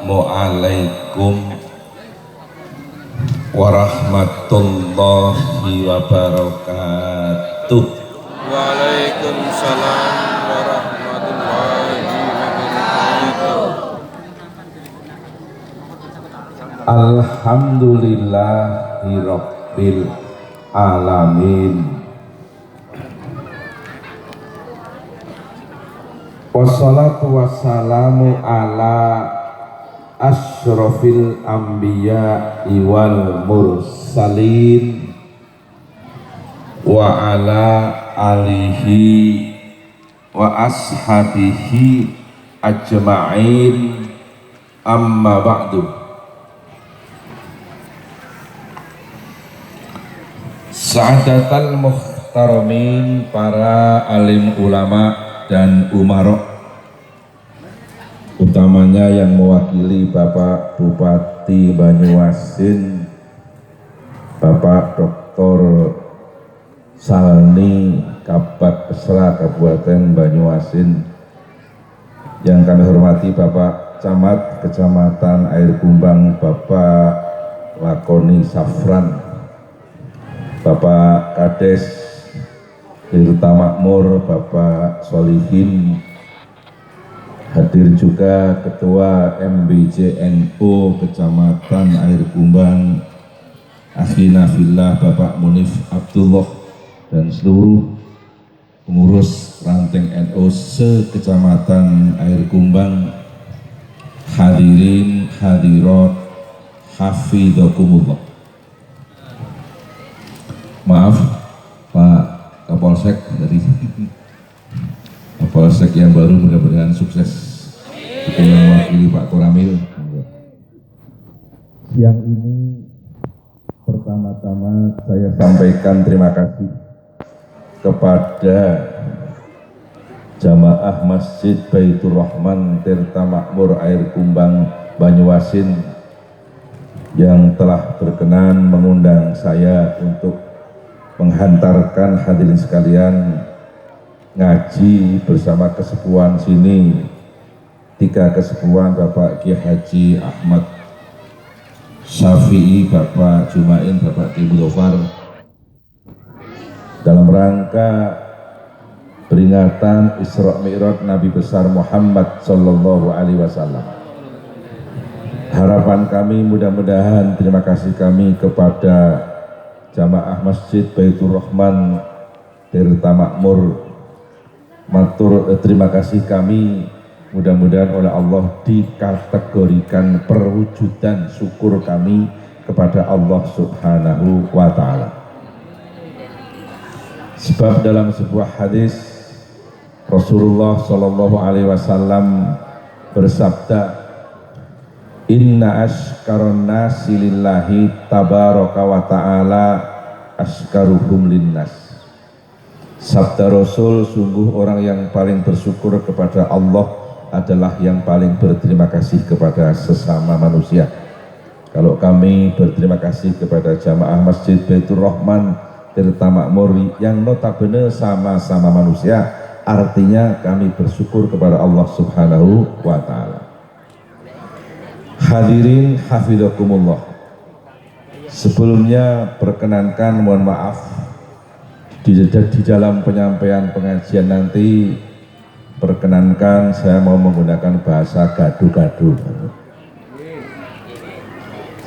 Assalamualaikum warahmatullahi wabarakatuh. Waalaikumsalam warahmatullahi wabarakatuh. Alhamdulillahirabbil alamin. Wassalatu wassalamu ala asyrafil anbiya wal mursalin wa ala alihi wa ashabihi ajma'in, amma ba'du. Sa'adatal muhtaramin, para alim ulama dan umarok, utamanya yang mewakili Bapak Bupati Banyuasin, Bapak Dr. Salni Kabak Pesra Kabupaten Banyuasin, yang kami hormati Bapak Camat Kecamatan Air Kumbang, Bapak Lakoni Safran, Bapak Kades Tirta Makmur, Bapak Solihin, hadir juga Ketua MBJNU Kecamatan Air Kumbang, Akhina Fillah Bapak Munif Abdullah, dan seluruh pengurus ranting NU se-Kecamatan Air Kumbang, hadirin hadirat hafidhakumullah. Maaf Pak Kapolsek dari Kapolsek yang baru, mudah-mudahan sukses. Kita mewakili Pak Koramil. Siang ini pertama-tama saya sampaikan terima kasih kepada jamaah Masjid Baitur Rahman Tirta Makmur Air Kumbang Banyuasin yang telah berkenan mengundang saya untuk menghantarkan hadirin sekalian ngaji bersama kesepuhan sini, 3 kesepuhan, Bapak Kiai Haji Ahmad Syafi'i, Bapak Jumain, Bapak Ki Mudofar, dalam rangka peringatan Isra Mi'raj Nabi besar Muhammad Sallallahu Alaihi Wasallam. Harapan kami, mudah-mudahan terima kasih kami kepada jamaah Masjid Baitur Rahman Tirta Makmur, matur terima kasih kami, mudah-mudahan oleh Allah dikategorikan perwujudan syukur kami kepada Allah Subhanahu wa Ta'ala. Sebab dalam sebuah hadis Rasulullah Shallallahu Alaihi Wasallam bersabda, Inna ashkaron nasi lillahi tabaraka wa ta'ala ashkaruhum linnas. Sabda Rasul, sungguh orang yang paling bersyukur kepada Allah adalah yang paling berterima kasih kepada sesama manusia. Kalau kami berterima kasih kepada jamaah Masjid Baitur Rahman Tirta Makmur yang notabene sama-sama manusia, artinya kami bersyukur kepada Allah Subhanahu wa Ta'ala. Hadirin hafidhakumullah, sebelumnya perkenankan mohon maaf di dalam penyampaian pengajian nanti, perkenankan saya mau menggunakan bahasa gaduh-gaduh,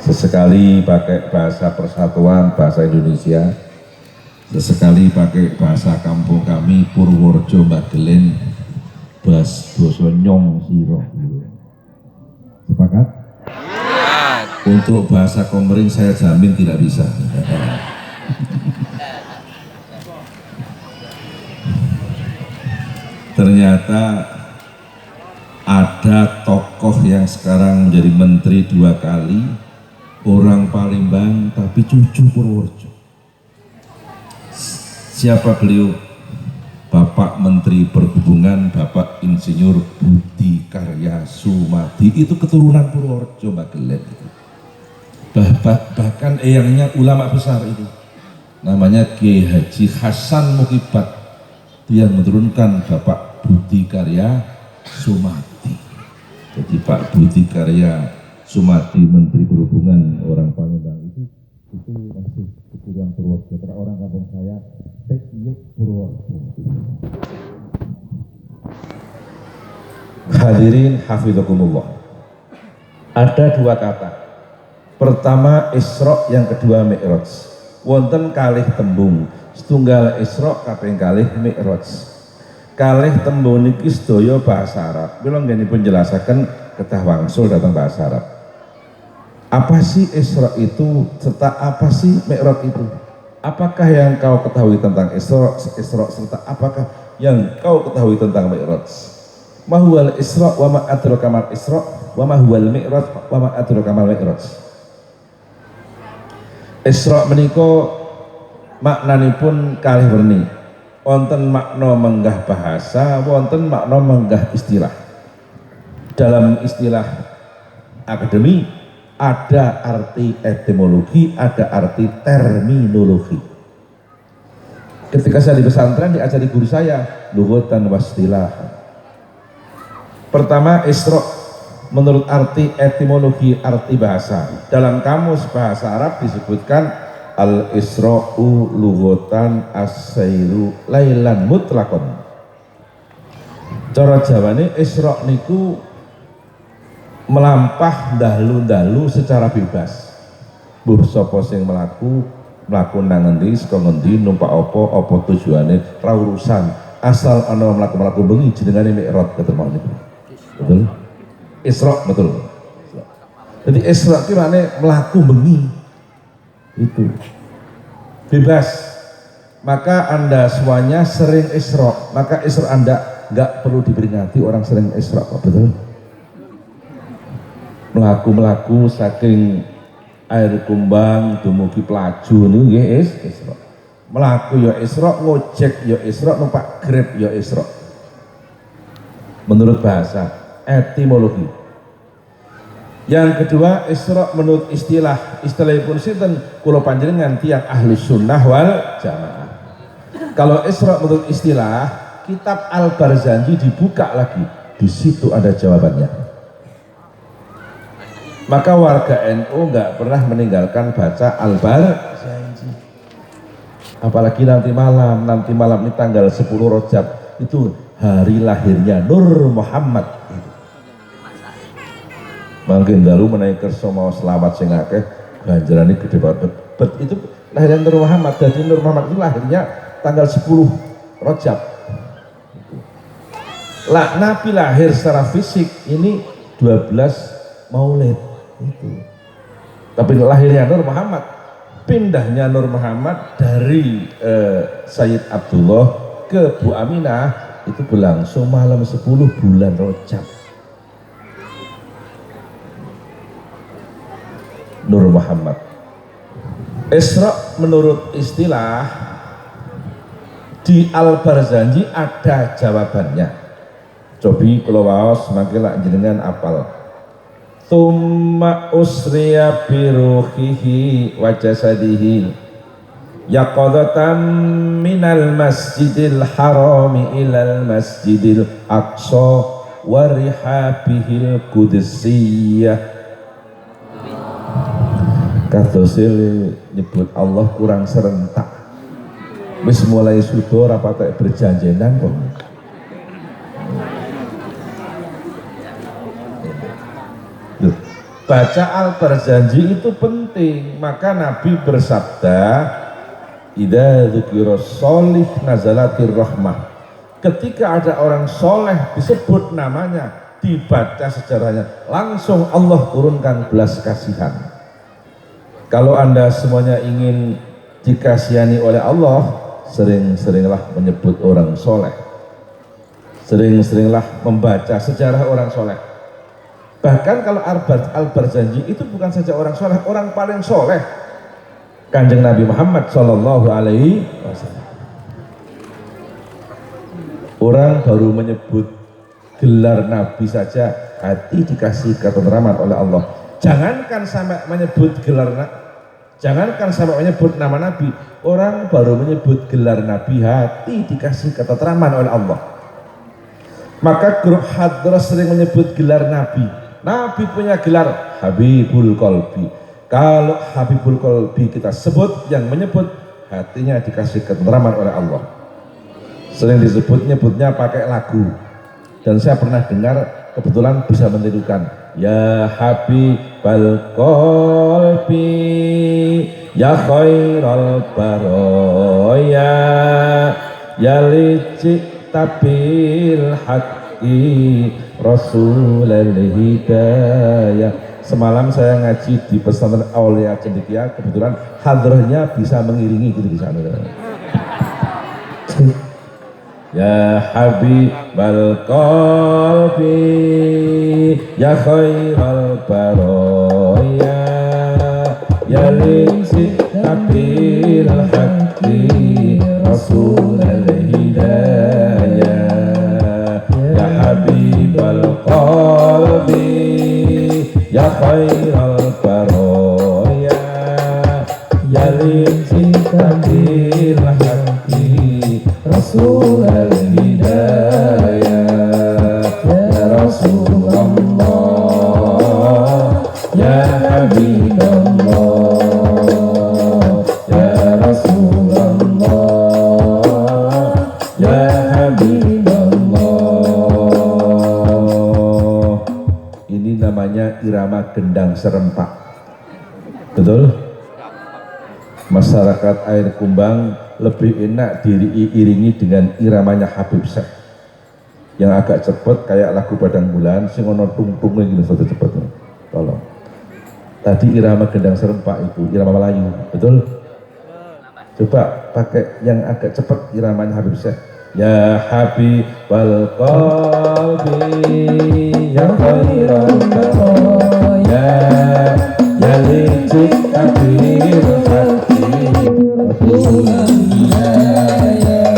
sesekali pakai bahasa persatuan bahasa Indonesia, sesekali pakai bahasa kampung kami Purworejo Bagelen, basa nyong siro. Sepakat? Untuk bahasa Komering saya jamin tidak bisa. Ternyata ada tokoh yang sekarang menjadi menteri 2 kali, orang Palembang tapi cucu Purworejo. Siapa beliau? Bapak Menteri Perhubungan, Bapak Insinyur Budi Karya Sumadi, itu keturunan Purworejo Bagelen. Bahkan eyangnya ulama besar itu, namanya Kiai Haji Hasan Mukibat, yang menurunkan Bapak Budi Karya Sumadi. Jadi Pak Budi Karya Sumadi Menteri Perhubungan orang Palembang itu masih keturunan Purwokerto. Karena orang kampung saya Teknik Purwokerto. Hadirin hafizakumullah. Ada dua kata. Pertama Isra, yang kedua Mi'raj. Wonten kalih tembung. Setunggal Isra kaping kalih Mi'raj. Kalih tembung niki sedaya bahasa Arab. Kula nggenipun jelasaken kedah wangsul datang bahasa Arab. Apa sih Isra itu serta apa sih Mi'raj itu? Apakah yang kau ketahui tentang Isra serta apakah yang kau ketahui tentang Mi'raj? Ma huwal Isra wa ma adraka mal Isra wa ma huwal Mi'raj wa ma adraka mal Mi'raj. Isra menika maknanipun kalih werni. Wonten makna menggah bahasa, wonten makna menggah istilah. Dalam istilah akademi ada arti etimologi, ada arti terminologi. Ketika saya di pesantren diajari guru saya lughatan wastilah. Pertama Isra menurut arti etimologi, arti bahasa. Dalam kamus bahasa Arab disebutkan al-Isra'u lughatan as-sairu lailan mutlaqan. Cara Jawane Isra niku melampah dalu-dalu secara bebas. Mbuh sapa sing mlaku nang endi, saka ngendi, numpak apa tujuane, ra urusan. Asal ana mlaku-mlaku bengi jenengane Mi'raj ketemoni. Betul? Isra betul. Jadi Isra itu maknanya melaku bengi. Itu bebas. Maka Anda semuanya sering Isra, maka Isra Anda nggak perlu diperingati orang sering Isra, betul? Melaku saking air kumbang dumugi Pelaju niku nggih Isra. Melaku ya Isra, ngojek ya Isra, numpak Grab ya Isra. Menurut bahasa etimologi. Yang kedua Isra menurut istilahipun sinten, kula panjenengan tiyang ahli sunnah wal jamaah. Kalau Isra menurut istilah, kitab Al-Barzanji dibuka lagi, di situ ada jawabannya. Maka warga NU nggak pernah meninggalkan baca Al-Barzanji. Apalagi nanti malam ini tanggal 10 Rajab itu hari lahirnya Nur Muhammad. Mungkin dalu menaik kerso mau selawat sing akeh ganjarane gede banget. Itu lahirnya Nur Muhammad. Jadi Nur Muhammad itu lahirnya tanggal 10 Rajab. Lah Nabi lahir secara fisik ini 12 Maulid itu. Tapi lahirnya Nur Muhammad, pindahnya Nur Muhammad dari Sayyid Abdullah ke Bu Aminah itu berlangsung malam 10 bulan Rajab. Nur Muhammad. Isra menurut istilah di Al-Barzanji ada jawabannya. Cobi kalau waos mangke lak jenengan apal. Tsumma usriya bi ruhihi wa jasadihi yaqadatan minal masjidil harami ilal masjidil aqsa wa rihabihil qudsiyah. Kadosil nyebut Allah kurang serentak. Wis mulai sudo rapat berjanjenan kok. Baca Al-Barzanji itu penting. Maka Nabi bersabda, idza dzukira sholih nazalatir rahmah. Ketika ada orang soleh disebut namanya, dibaca sejarahnya, langsung Allah turunkan belas kasihan. Kalau Anda semuanya ingin dikasihani oleh Allah, sering-seringlah menyebut orang soleh, sering-seringlah membaca sejarah orang soleh. Bahkan kalau Al-Barzanji itu bukan saja orang soleh, orang paling soleh, Kanjeng Nabi Muhammad Shallallahu Alaihi Wasallam. Orang baru menyebut gelar Nabi saja hati dikasih ketentraman oleh Allah. Jangankan sampai menyebut jangankan sampai menyebut nama Nabi, orang baru menyebut gelar Nabi hati dikasih ketentraman oleh Allah. Maka grup Hadrah sering menyebut gelar Nabi. Nabi punya gelar Habibul Qalbi. Kalau Habibul Qalbi kita sebut, yang menyebut hatinya dikasih ketenteraman oleh Allah. Sering nyebutnya pakai lagu. Dan saya pernah dengar, kebetulan bisa menirukan. Ya Habibal Qalbi, ya khairal baroya, ya licik tabil haqqi rasulul hidayah. Semalam saya ngaji di pesantren Aulia Cendekia, kebetulan hadrahnya bisa mengiringi gitu di sana. Ya Habibal Qalbi, ya khairal baroya, ya licik tabil haqqi rasulul hidayah. Ya Habibal Qalbi, ya khairal baroya, ya licik tabil haqqi rasulul hidayah. Ya Rasulullah, ya Habiballah, ya Rasulullah, ya Habiballah. Ini namanya irama gendang serempak. Betul? Masyarakat air Kumbang lebih enak diiringi dengan iramanya Habib Syekh yang agak cepet kayak lagu Padang Bulan sing ono tung-tungnya gitu satu cepet. Tolong. Tadi irama gendang serempak itu irama Melayu, betul? Coba pakai yang agak cepet iramanya Habib Syekh. Ya Habibal Qalbi, ya khairal baroya, ya licik tabil haqqi rasulul hidayah.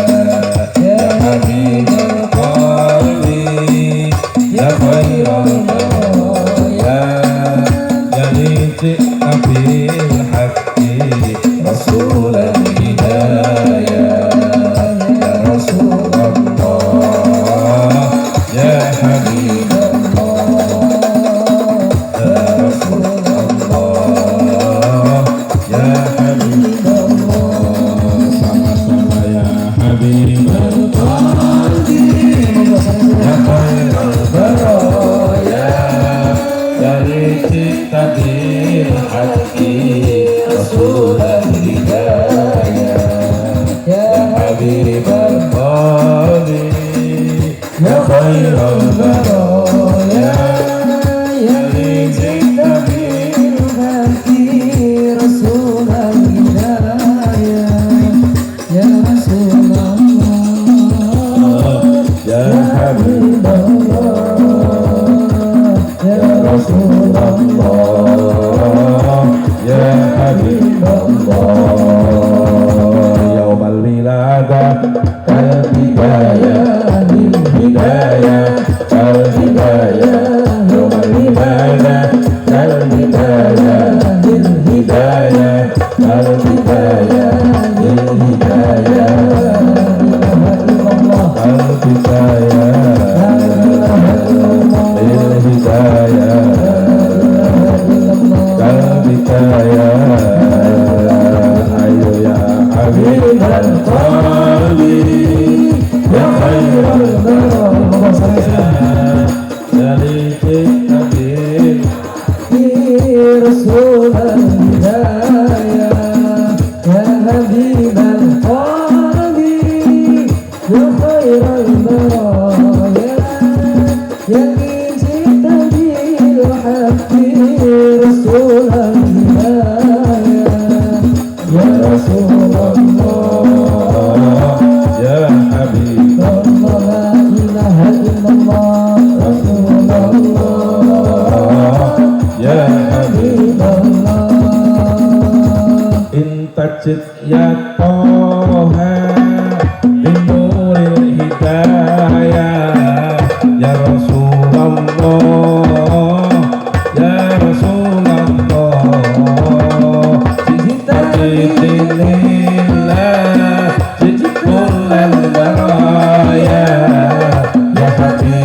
Ya Habibal Qalbi, ya khairal baroya, ya licik tabil haqqi rasulul hidayah. Tajid ya Toha binuril hidayah. Ya Rasulullah, ya Rasulullah, jidilillah, jidikullal baraya, ya Habib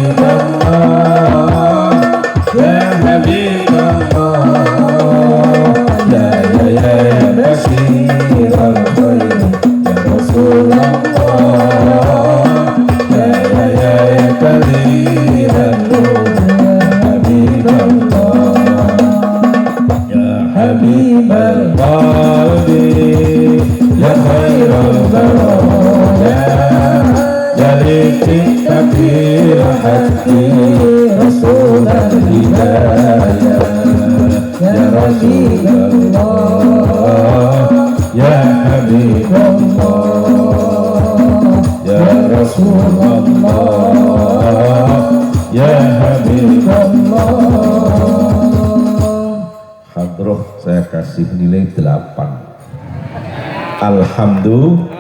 Hadroh saya kasih nilai 8. Alhamdulillah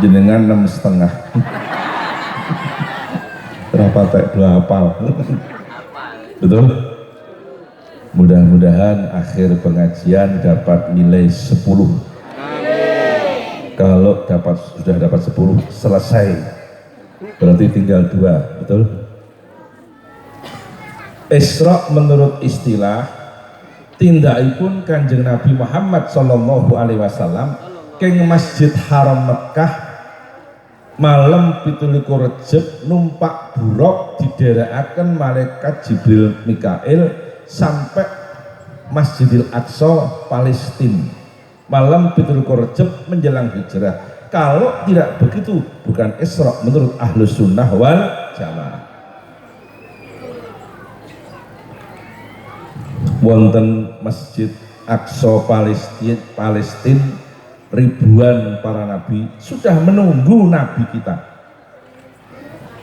jenengan 6,5. Berapa tak 2 hafal? Betul? Mudah-mudahan akhir pengajian dapat nilai 10. Kalau sudah dapat 10 selesai, berarti tinggal 2, betul? Isra menurut istilah tindakipun Kanjeng Nabi Muhammad sallallahu alaihi wasallam keng Masjid Haram Mekah malam 17 Rejab numpak buruk diderekaken malaikat Jibril Mikail sampai Masjidil Aqsa Palestina malam 17 Rejab menjelang hijrah. Kalau tidak begitu bukan Isra menurut Ahlus Sunnah wal Jamaah. Wonten Masjid Aqsa Palestina ribuan para nabi sudah menunggu nabi kita.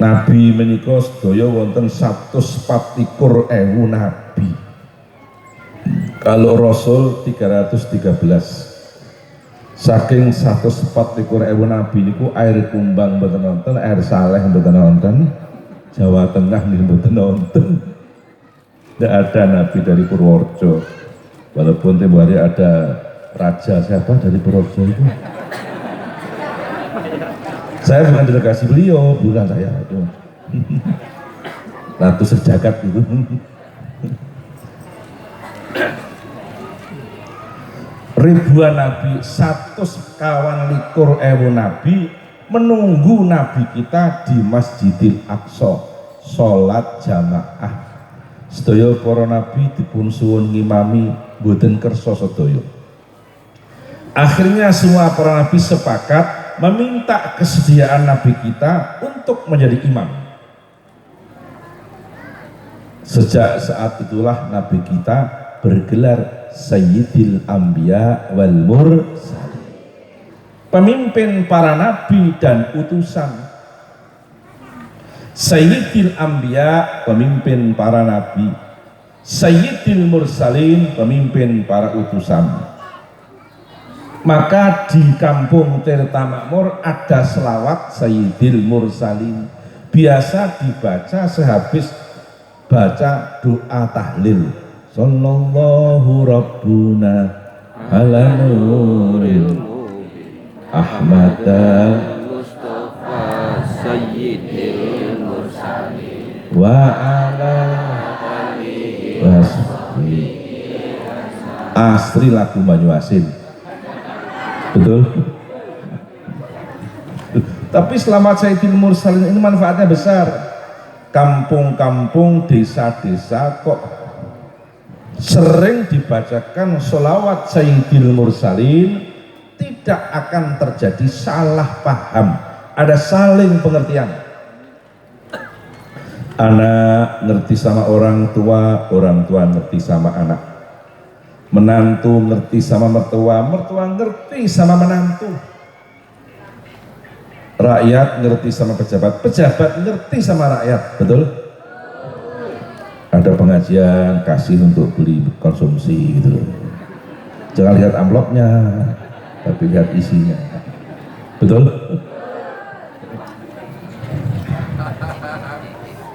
Nabi menika sedaya wonten 124.000 nabi. Kalau Rasul 313. Saking 124.000 nabi niku air kumbang mboten nonton, air saleh mboten nonton, Jawa Tengah niku mboten nonton. Tidak ada nabi dari Purworejo. Walaupun tempo hari ada raja siapa dari Purworejo itu. Saya bukan delegasi beliau, bukan saya itu. Ratu sejagat itu. Ribuan nabi, 124.000 nabi menunggu nabi kita di Masjidil Aqsa salat jamaah. Sedaya para nabi dipun suwun ngimami boten kersa sedaya. Akhirnya semua para nabi sepakat meminta kesediaan nabi kita untuk menjadi imam. Sejak saat itulah nabi kita bergelar Sayyidil Anbiya wal Mursalin, pemimpin para nabi dan utusan. Sayyidil Anbiya, pemimpin para nabi. Sayyidil Mursalin, pemimpin para utusan. Maka di kampung Tirta Makmur ada selawat Sayyidil Mursalin, biasa dibaca sehabis baca doa tahlil. Sallallahu Rabbuna ala nuril Ahmada Mustafa Sayyidil Mursalin wa ala wasbi. Asri lagu Banyuasin, betul? Tapi selamat Sayyidil Mursalin ini manfaatnya besar. Kampung-kampung, desa-desa kok sering dibacakan sholawat Sayyidil Mursalin, tidak akan terjadi salah paham, ada saling pengertian. Anak ngerti sama orang tua ngerti sama anak, menantu ngerti sama mertua, mertua ngerti sama menantu, rakyat ngerti sama pejabat, pejabat ngerti sama rakyat, betul? Ada pengajian kasih untuk beli konsumsi gitu. Jangan lihat amplopnya, tapi lihat isinya. Betul?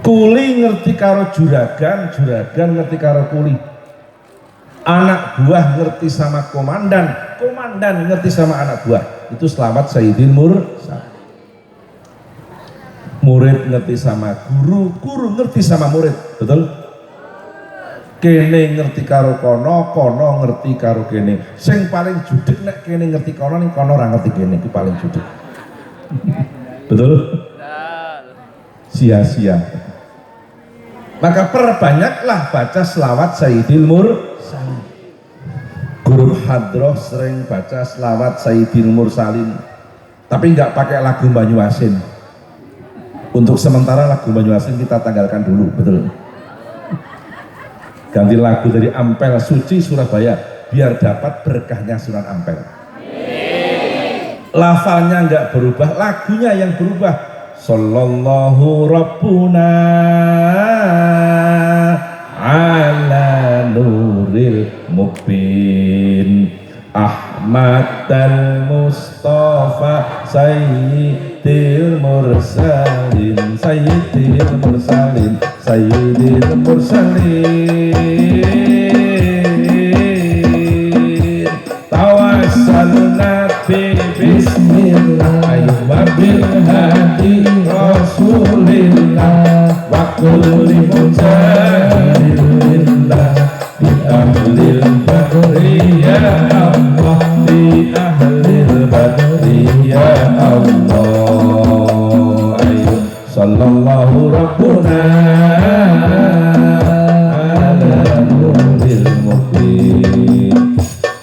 Kuli ngerti karo juragan, juragan ngerti karo kuli. Anak buah ngerti sama komandan, komandan ngerti sama anak buah. Itu selamat Sayyidil Mursalin. Murid ngerti sama guru, guru ngerti sama murid. Betul? kene ngerti karo kono, kono ngerti karo kene. Sing paling judek nek kene ngerti kono ning kono ora ngerti kene, itu paling judek. Betul? Sia-sia. Maka perbanyaklah baca selawat Sayyidil Mursalin. Guru hadroh sering baca selawat Sayyidil Mursalin, tapi nggak pakai lagu Banyuasin. Untuk sementara lagu Banyuasin kita tanggalkan dulu, betul? Ganti lagu dari Ampel Suci Surabaya biar dapat berkahnya Sunan Ampel. Lafalnya nggak berubah, lagunya yang berubah. Sallallahu Rabbuna ala nuril mubin Ahmad dan Mustafa Sayyidil Mursalin Sayyidil Mursalin Sayyidil Mursalin Tawassalna bi bismillah wa bil hadi rasulillah wa kulli mujahidillah bi ahlil badri ya Allah bi ahlil badri ya Allah ayo sallallahu rabbuna ala nuril mubin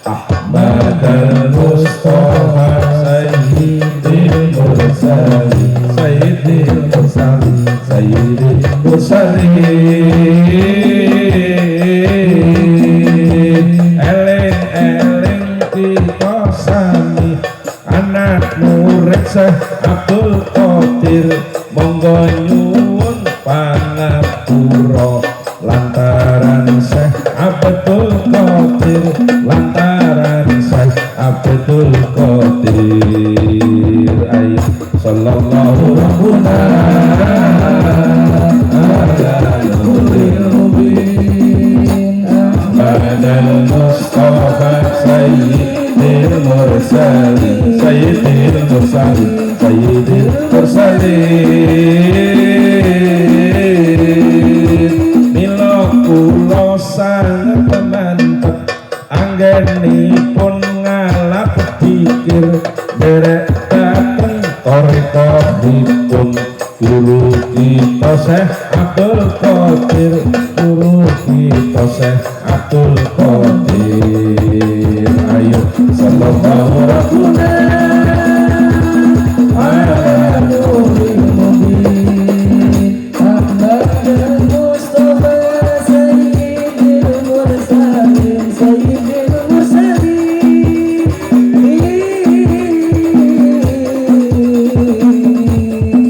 Ahmad al-Mustafa Sayyidil Mursalin Sayyidil Mursalin Sayyidil Mursalin Eleng-eleng kita sami anak murid Syekh Abdul Qadir monggo nyuwun pangapura lantaran Syekh Abdul Qadir lantaran Syekh Abdul Qadir ayo sallallahu rabbuna ala nuril mubin Ahmad al-Mustafa Sayyidil Mursalin Sayyidil Mursalin Sayyidil Mursalin mila kula sanget mantep anggenipun ngalap pikir derek dateng torikohipun guru kita Syekh Abdul Qadir guru kita Syekh Abdul Qadir ayo sallallahu rabbuna ala nuril mubin Ahmad dan Mustafa Sayyidil Mursalin Sayyidil Mursalin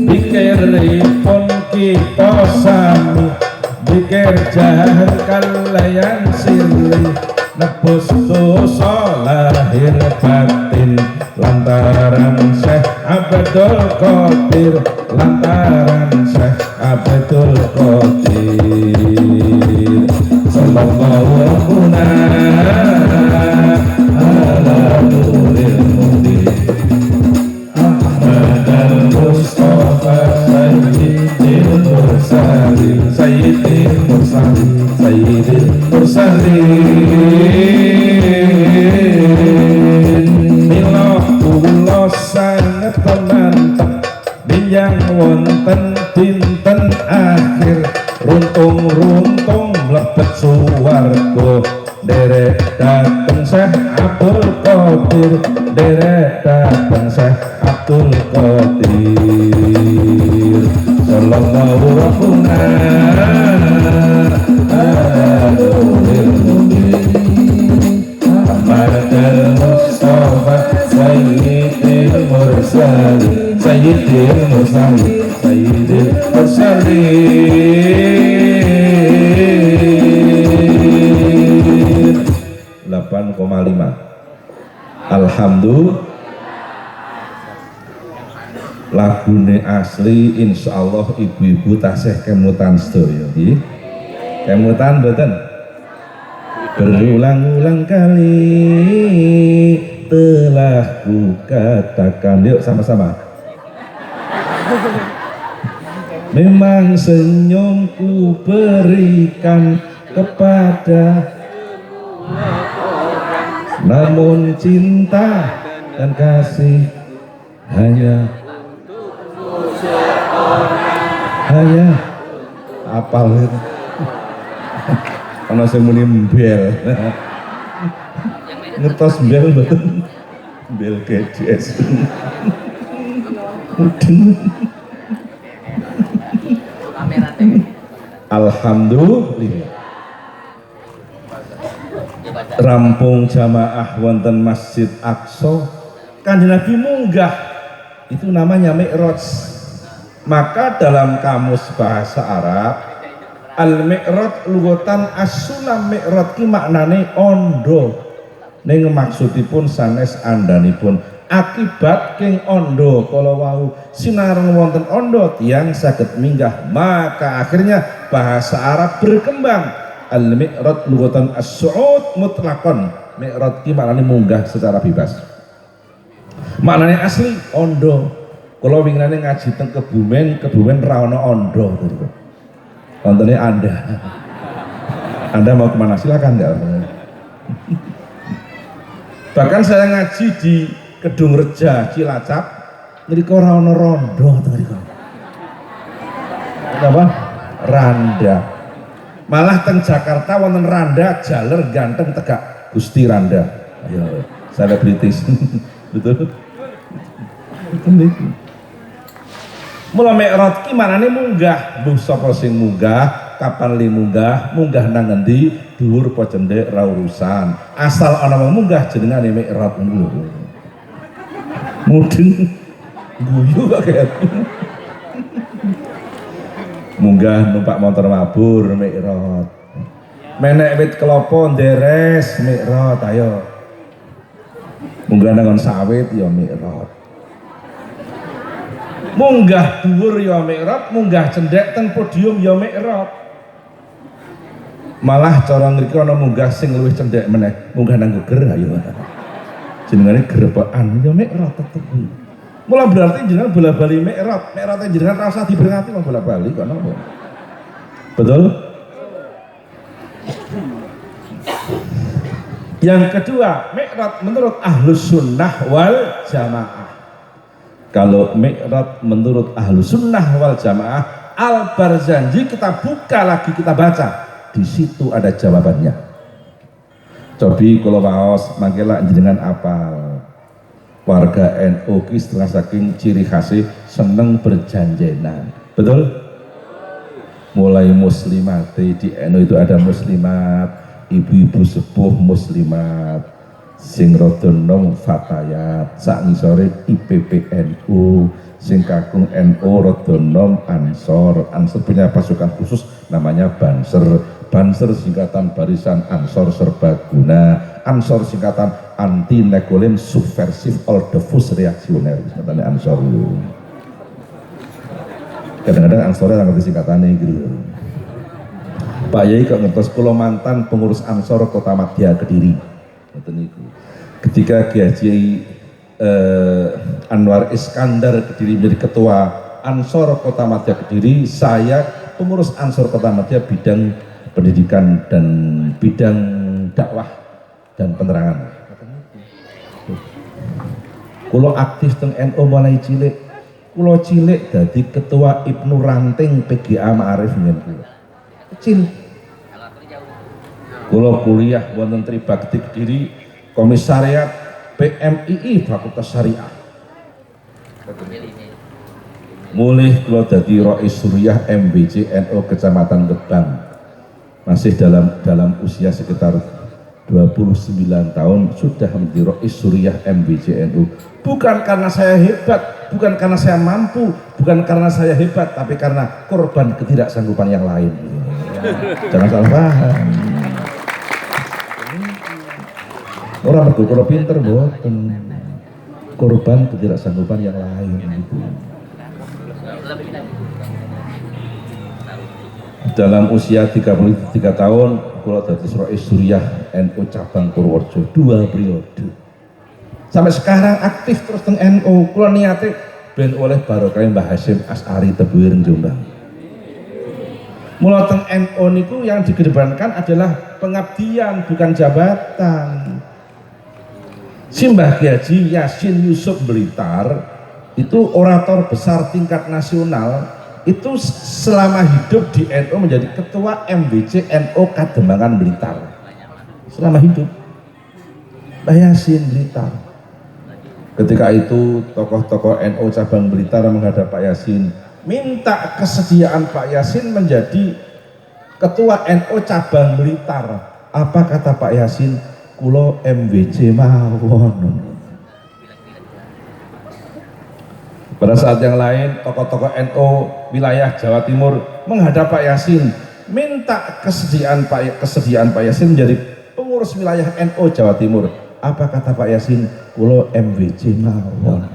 dikiripun kita sami dikir jahat kalayan sirri nebus dosa lahir batin lantaran Syekh Abdul Qadir lantaran Syekh Abdul Qadir sallallahu rabbuna ala nuril mubin Ahmad al-Mustafa Sayyidil Mursalin Sayyidil Mursalin Sayyidil Mursalin mila kula sanget mantep binyang wonten dinten akhir runtung-runtung mlebet suwarga derek dateng Syekh Abdul Qadir derek dateng Syekh Abdul Qadir sallallahu rabbuna ala nuril mubin Ahmad al-Mustafa Sayyidil Mursalin Sayyidil Mursalin Sayyidil Mursalin 8,5 Alhamdulillah lagune asli insyaallah ibu-ibu tasih kemutan sedaya nggih. Kemutan mboten? Berulang-ulang kali telah ku katakan, yuk sama-sama. Memang senyumku berikan kepada, namun cinta dan kasih hanya apal itu. Ana sing muni mbel. Ngetos mbel mboten. Mbel GDS. Alhamdulillah. Rampung jamaah wonten Masjid Aqsa. Kanjeng Nabi munggah. Itu namanya Mi'raj. Maka dalam kamus bahasa Arab, al-mi'raj lugotan as-sulam mi'raj ki maknane ondo. Ning maksudipun sanes andhanipun akibat king ondo kala wau sinareng wonten ondo tiyang saged minggah. Maka akhirnya bahasa Arab berkembang. Al-mi'raj lugotan as-su'ud mutlaqan. Mi'raj ki maknane munggah secara bebas. Maknane asli ondo. Kalau winginane ngaji teng Kebumen ra ono ondo gitu. Kontone Anda mau kemana silakan ya. Bahkan saya ngaji di Kedung Reja Cilacap, ngriko ora ono rondo teng mriko. Apa? Randa. Malah teng Jakarta wonten randa jaler ganteng tegak Gusti Randa. Ayo, selebritis. Betul. Mula mi'raj ki manane munggah. Mbuh sapa sing munggah, kapan li munggah nang endi, dhuwur apa cendhek ra urusan. Asal ana wong munggah jenengane mi'raj ngono. Mudeng guyu kok kayak. Munggah numpak motor mabur mi'raj. Menek wit kelapa nderes mi'raj ayo. Munggah nang sawit ya mi'raj. Munggah dhuwur ya mi'raj, munggah cendhek teng podium ya mi'raj. Malah cara ngriki ana munggah sing luwih cendhek meneh, munggah nang geger ayo. Jenengane grepekan ya mi'raj tetep. Mula berarti jenengan bola-bali mi'raj, mi'raj jenengan ra usah diberangati wong bola-bali kok napa. Betul? Yang kedua, mi'raj menurut Ahlus Sunnah wal Jamaah. Kalau mi'raj menurut Ahlus Sunnah wal Jamaah, Al-Barzanji kita buka lagi, kita baca, di situ ada jawabannya. Cobi kalau waos mangkela jenengan apal. Warga NU ki setengah saking ciri khasnya seneng berjanjenan. Betul? Mulai muslimat di NU itu ada muslimat, ibu-ibu sepuh muslimat, sing rada nom fatayat, sak ngisore IPPNU, sing kakung NU rada nom Ansor. Ansor punya pasukan khusus namanya Banser. Banser singkatan Barisan Ansor Serbaguna. Ansor singkatan anti negolim subversif oldefus reaksioner. Singkatannya Ansor. Kadang-kadang Ansornya ngerti singkatannya gitu. Pak Yai kok ngertos kula mantan pengurus Ansor Kota Madya Kediri. Ketika Kiai Anwar Iskandar Kediri menjadi ketua Ansor Kota Madya Kediri, saya pengurus Ansor Kota Madya bidang pendidikan dan bidang dakwah dan penerangan. Kulo aktif teng NU mulai cilik. Kulo cilik dadi ketua Ibnu Ranting PGA Ma'arif ngen kulo. Kecil. Kulo kuliah wonten Tribakti Kediri, komisariat PMII Fakultas Syariah. Mulih kulo dadi Rois Suriah MBC NU Kecamatan Gebang. Masih dalam usia sekitar 29 tahun sudah menjadi Rois Suriah MBC NU. Bukan karena saya hebat, bukan karena saya mampu, bukan karena saya hebat, tapi karena korban ketidaksanggupan yang lain. Jangan salah paham. Orang berguru pinter boten, korban ketidaksanggupan yang lain. Dalam usia 33 tahun, kula dadi Rois Suriah NU cabang Purworejo 2 periode. Sampai sekarang aktif terus teng NU. Kula niate ben oleh barokah Mbah Hasyim As'ari Tebuireng Jombang. Mula teng NU niku yang digedebankan adalah pengabdian bukan jabatan. Simbah Kyai Haji Yasin Yusuf Blitar itu orator besar tingkat nasional, itu selama hidup di NU menjadi ketua MBC NU Kademangan Blitar selama hidup. Mbah Yasin Blitar. Ketika itu tokoh-tokoh NU cabang Blitar menghadap Pak Yasin, minta kesediaan Pak Yasin menjadi ketua NU cabang Blitar. Apa kata Pak Yasin? Kulo MBC mawon. Pada saat yang lain tokoh-tokoh NU wilayah Jawa Timur menghadap Pak Yasin, minta kesediaan Pak Yasin menjadi pengurus wilayah NU Jawa Timur. Apa kata Pak Yasin? Kulo MBC mawon.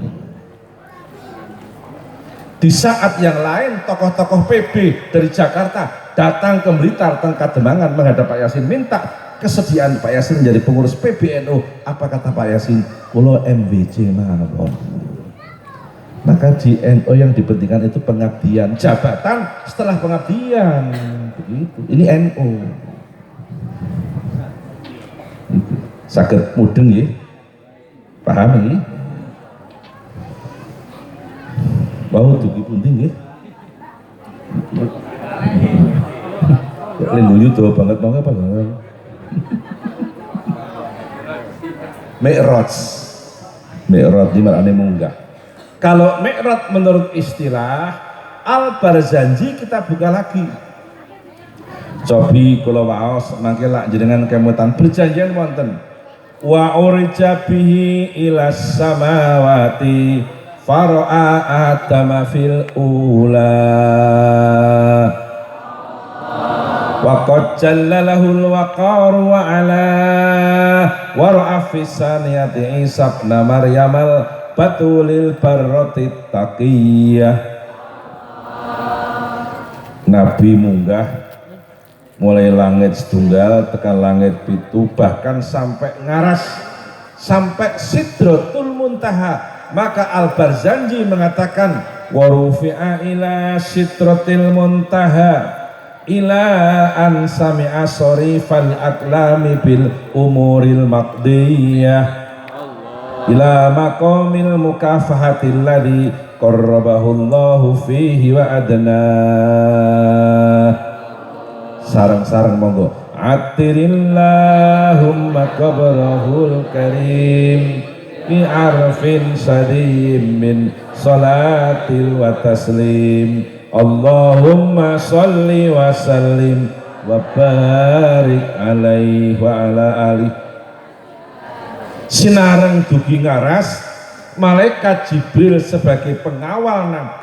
Di saat yang lain tokoh-tokoh PB dari Jakarta datang ke Blitar teng Kademangan menghadap Pak Yasin, minta kesediaan Pak Yasin menjadi pengurus PBNU. Apa kata Pak Yasin? Kulo MBC mawon. Maka di NU yang dipentingkan itu pengabdian, jabatan setelah pengabdian. Begitu. Ini NU. Saged mudeng ya, paham ya? Mau dugi punting ya? Lengguyu tuh banget mau apa? Mi'raj di mana munggah. Kalau Mi'raj menurut istilah Al-Barzanji kita buka lagi. Cobi kula waos mangke lak jenengan kemutan perjanjian wonten. Wa urja bihi ila samawati fara'a adama fil ula wa qad jallalahul waqar wa ala wa ra'a fi saniyati Isa ibn Maryamal batulil barrati taqiyah. Nabi munggah mulai langit setunggal tekan langit pitu, bahkan sampai ngaras, sampai Sidratul Muntaha. Maka Al-Barzanji mengatakan warufi'a ila Sidratil Muntaha ila an sami'a sorifal aklami bil umuril maqdiyah ila maqamil mukafahatil ladhi qarrabahullahu fihi wa adna. Sarang-sarang monggo atirillahumma qabrahul karim bi arfin sadim min salatil wa taslim Allahumma salli wa sallim wa barik alaihi wa ala alihi. Sinareng dugi ngaras malaikat Jibril sebagai pengawal Nabi